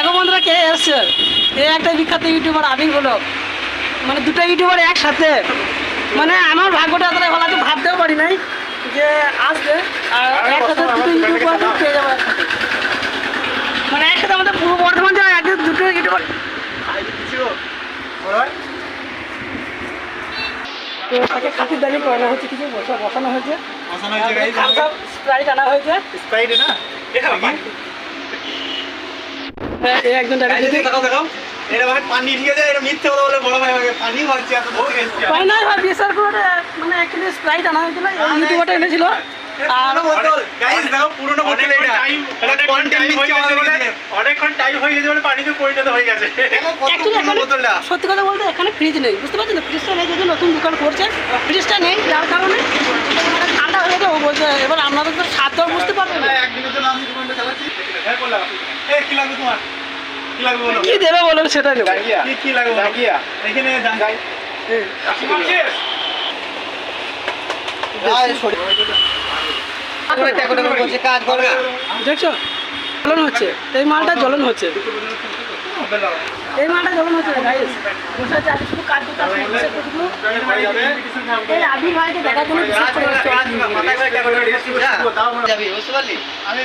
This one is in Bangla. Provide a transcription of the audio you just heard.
দেখো বন্ধুরা কে এসছে, এই একটা বিখ্যাত ইউটিউবার আবির ব্লগ, মানে দুটো ইউটিউবার একসাথে। মানে আমার ভাগ্যটা এতটাই ভালো আছে, ভাবতেও পারি নাই যে আসবে আর একসাথে দুটো ইউটিউবার পেয়ে যাবো একসাথে। মানে একসাথে আমাদের পূর্ব বর্ধমান জেলায় একসাথে দুটো ইউটিউবার। তো তাকে খাতিরদারি করানো হচ্ছে, কিছু বসানো হয়েছে, স্প্রাইট আনা হয়েছে। এই একজন পানি ঠিক আছে, এটা মিথ্যে কথা বলে বড় ভাই আমাকে পানি হচ্ছে এত দূর থেকে এসেছে। পাই না ভাই, বিএসআর করে মানে অ্যাকচুয়ালি স্প্রাইট আনা হয়েছিল, এই ইউটিউবারটা এনেছিল। আর গাইস দেখো পুরনো বোতল এটা, এটা কন্টেন্ট হয়ে গেছে বলে অনেকক্ষণ টাইম হয়ে গেছে বলে পানিতে পরিণত হয়ে গেছে। Actually বোতলটা সত্যি কথা বলতে এখানে ফ্রিজ নেই, বুঝতে পারছেন তো? ফ্রিজটা নেই, যদি নতুন দোকান করছে ফ্রিজটা নেই, যার কারণে মানে ঠান্ডা হয়ে যাবে। ও বলছে এবার আপনাদের তো স্বাদ তো বুঝতে পারবেন না। একদিনের জন্য আমি দোকানটা চালাচ্ছি। হ্যাঁ বললাম, এই কি লাগবে তোমার, কি লাগবে বলো, কি দেবে বলুন সেটা দেবো। কি কি লাগবে ডাকিয়া এখানে ডাকাই আসি করছিস কাজ করবে। দেখছো জ্বলন হচ্ছে, এই মালটা জ্বলন হচ্ছে, এই মালটা জ্বলন হচ্ছে গাইস। বসে আছে আগে শুধু কাজ করতে আসছে, বসে কতগুলো এই আবির ভাইকে দেখার জন্য বিশেষ করে এসেছে। যাবি বুঝতে পারলি, আমি